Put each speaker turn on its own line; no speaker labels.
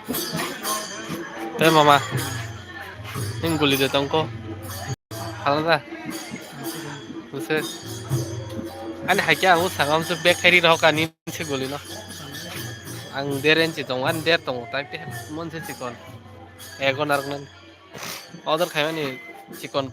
मामा नों गुलि देतांको हालांगा उसे आणि हाक्या आं सांगामसो बेग खायरि रहोका निसे गलिन आं देर इंचि दं आं देर दं ताकते मनसे चिकन एगन आरगन ऑर्डर खायमानि चिकन